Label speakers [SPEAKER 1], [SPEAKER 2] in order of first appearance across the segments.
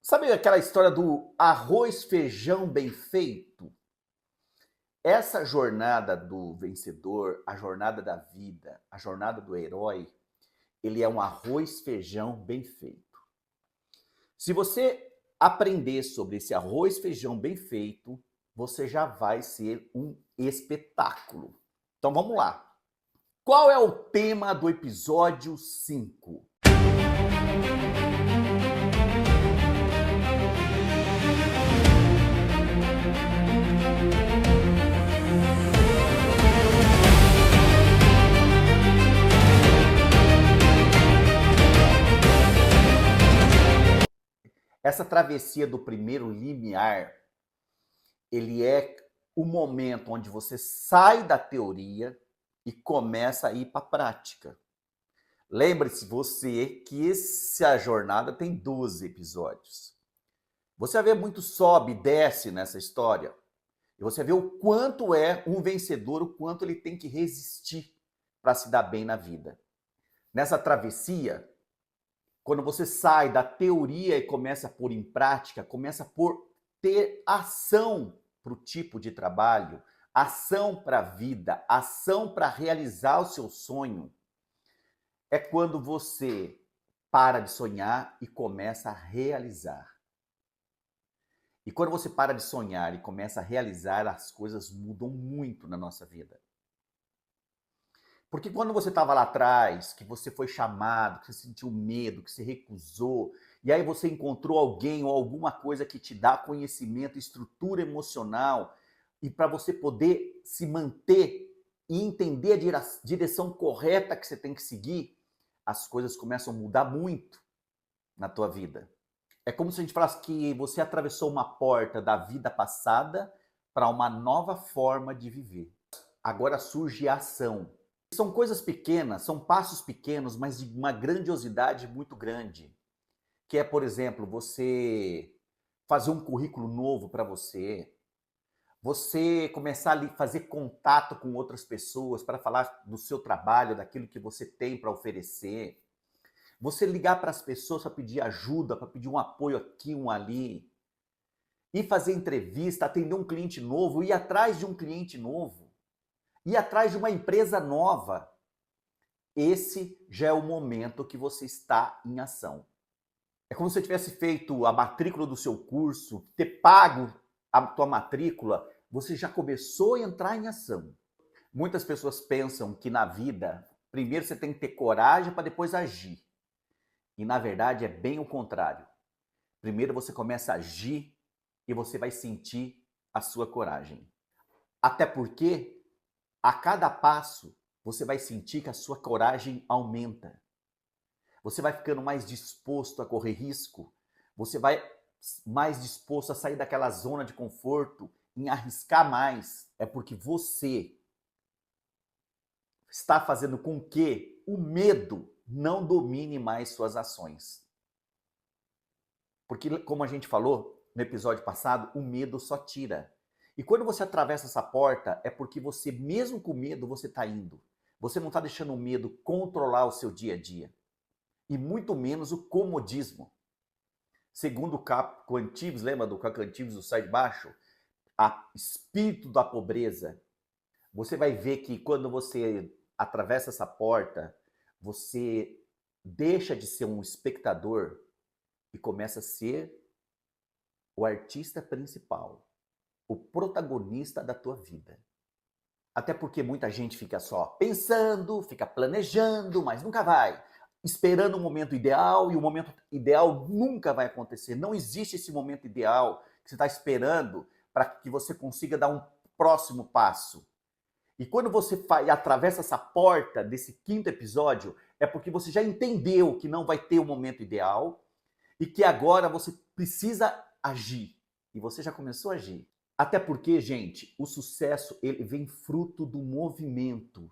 [SPEAKER 1] Sabe aquela história do arroz, feijão bem feito? Essa jornada do vencedor, a jornada da vida, a jornada do herói, ele é um arroz, feijão bem feito. Se você aprender sobre esse arroz, feijão bem feito, você já vai ser um espetáculo. Então vamos lá. Qual é o tema do episódio 5? Essa travessia do primeiro limiar, ele é o momento onde você sai da teoria e começa a ir para a prática. Lembre-se você que essa jornada tem 12 episódios. Você vai ver muito sobe e desce nessa história. E você vê o quanto é um vencedor, o quanto ele tem que resistir para se dar bem na vida. Nessa travessia, quando você sai da teoria e começa a pôr em prática, começa por ter ação para o tipo de trabalho, ação para a vida, ação para realizar o seu sonho, é quando você para de sonhar e começa a realizar. E quando você para de sonhar e começa a realizar, as coisas mudam muito na nossa vida. Porque quando você estava lá atrás, que você foi chamado, que você sentiu medo, que você recusou, e aí você encontrou alguém ou alguma coisa que te dá conhecimento, estrutura emocional, e para você poder se manter e entender a direção correta que você tem que seguir, as coisas começam a mudar muito na tua vida. É como se a gente falasse que você atravessou uma porta da vida passada para uma nova forma de viver. Agora surge a ação. São coisas pequenas, são passos pequenos, mas de uma grandiosidade muito grande. Que é, por exemplo, você fazer um currículo novo para você começar a fazer contato com outras pessoas para falar do seu trabalho, daquilo que você tem para oferecer. Você ligar para as pessoas para pedir ajuda, para pedir um apoio aqui, um ali. Ir fazer entrevista, atender um cliente novo, ir atrás de um cliente novo. Ir atrás de uma empresa nova. Esse já é o momento que você está em ação. É como se você tivesse feito a matrícula do seu curso, ter pago a tua matrícula, você já começou a entrar em ação. Muitas pessoas pensam que na vida, primeiro você tem que ter coragem para depois agir. E na verdade é bem o contrário. Primeiro você começa a agir e você vai sentir a sua coragem. Até porque a cada passo, você vai sentir que a sua coragem aumenta. Você vai ficando mais disposto a correr risco. Você vai mais disposto a sair daquela zona de conforto, em arriscar mais. É porque você está fazendo com que o medo não domine mais suas ações. Porque, como a gente falou no episódio passado, o medo só tira. E quando você atravessa essa porta, é porque você, mesmo com medo, você está indo. Você não está deixando o medo controlar o seu dia a dia. E muito menos o comodismo. Segundo o Caco Antibes, lembra do Caco Antibes do Sai de Baixo? A espírito da pobreza. Você vai ver que quando você atravessa essa porta, você deixa de ser um espectador e começa a ser o artista principal. O protagonista da tua vida. Até porque muita gente fica só pensando, fica planejando, mas nunca vai. Esperando o momento ideal, e o momento ideal nunca vai acontecer. Não existe esse momento ideal que você está esperando para que você consiga dar um próximo passo. E quando você atravessa essa porta desse 5º episódio, é porque você já entendeu que não vai ter o momento ideal e que agora você precisa agir. E você já começou a agir. Até porque, gente, o sucesso ele vem fruto do movimento.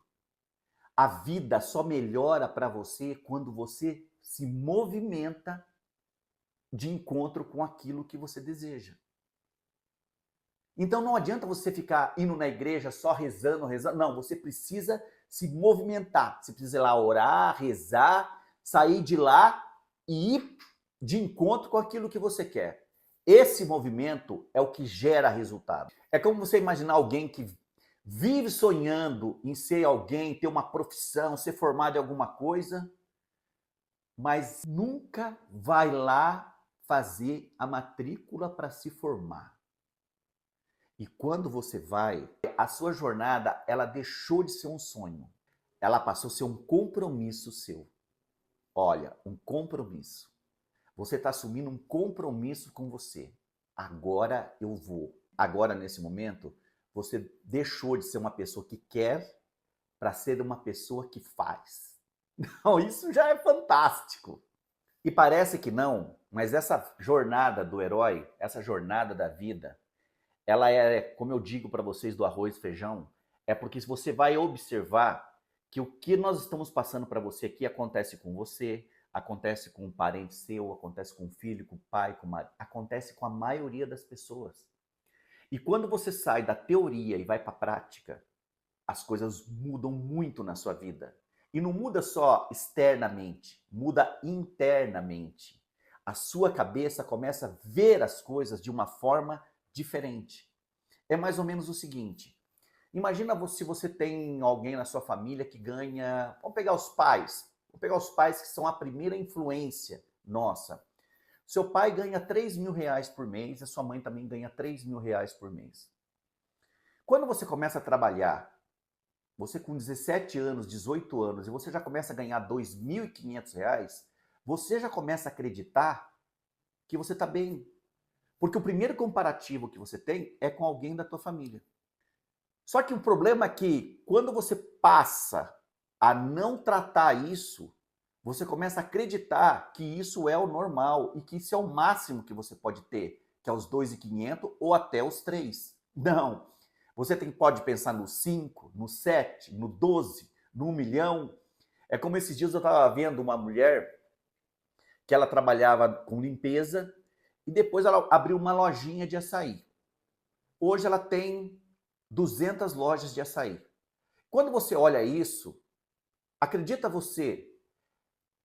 [SPEAKER 1] A vida só melhora para você quando você se movimenta de encontro com aquilo que você deseja. Então não adianta você ficar indo na igreja só rezando, rezando. Não, você precisa se movimentar. Você precisa ir lá orar, rezar, sair de lá e ir de encontro com aquilo que você quer. Esse movimento é o que gera resultado. É como você imaginar alguém que vive sonhando em ser alguém, ter uma profissão, ser formado em alguma coisa, mas nunca vai lá fazer a matrícula para se formar. E quando você vai, a sua jornada, ela deixou de ser um sonho. Ela passou a ser um compromisso seu. Olha, um compromisso. Você está assumindo um compromisso com você. Agora eu vou. Agora, nesse momento, você deixou de ser uma pessoa que quer para ser uma pessoa que faz. Não, isso já é fantástico. E parece que não, mas essa jornada do herói, essa jornada da vida, ela é, como eu digo para vocês do arroz e feijão, é porque se você vai observar que o que nós estamos passando para você aqui acontece com você, acontece com um parente seu, acontece com um filho, com o pai, com o marido, acontece com a maioria das pessoas. E quando você sai da teoria e vai para a prática, as coisas mudam muito na sua vida. E não muda só externamente, muda internamente. A sua cabeça começa a ver as coisas de uma forma diferente. É mais ou menos o seguinte: imagina se você tem alguém na sua família que ganha, vamos pegar os pais que são a primeira influência nossa. Seu pai ganha R$ 3.000 por mês, a sua mãe também ganha R$ 3.000 por mês. Quando você começa a trabalhar, você com 17 anos, 18 anos, e você já começa a ganhar R$ 2.500, você já começa a acreditar que você está bem. Porque o primeiro comparativo que você tem é com alguém da tua família. Só que o problema é que quando você passa a não tratar isso, você começa a acreditar que isso é o normal e que isso é o máximo que você pode ter, que é os 2.500 ou até os 3. Não. Você pode pensar no 5, no 7, no 12, no 1 milhão. É como esses dias eu estava vendo uma mulher que ela trabalhava com limpeza e depois ela abriu uma lojinha de açaí. Hoje ela tem 200 lojas de açaí. Quando você olha isso, acredita você,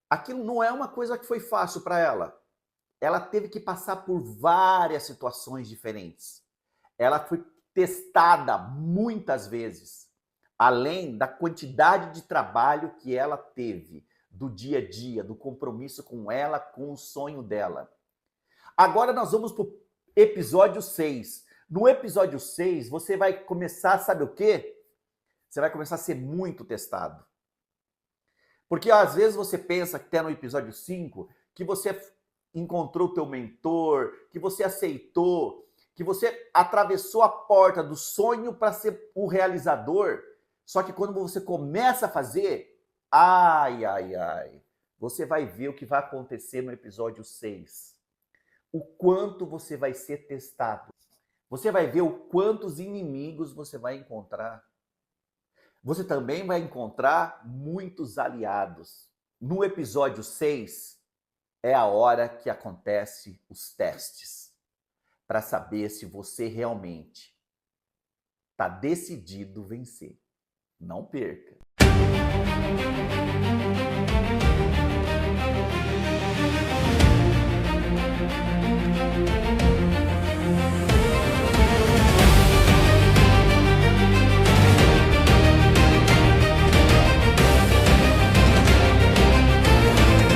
[SPEAKER 1] aquilo não é uma coisa que foi fácil para ela. Ela teve que passar por várias situações diferentes. Ela foi testada muitas vezes, além da quantidade de trabalho que ela teve, do dia a dia, do compromisso com ela, com o sonho dela. Agora nós vamos para o episódio 6. No episódio 6, você vai começar, sabe o quê? Você vai começar a ser muito testado. Porque às vezes você pensa que até no episódio 5, que você encontrou o teu mentor, que você aceitou, que você atravessou a porta do sonho para ser o realizador. Só que quando você começa a fazer, você vai ver o que vai acontecer no episódio 6. O quanto você vai ser testado. Você vai ver o quantos inimigos você vai encontrar. Você também vai encontrar muitos aliados. No episódio 6, é a hora que acontece os testes, para saber se você realmente está decidido vencer. Não perca!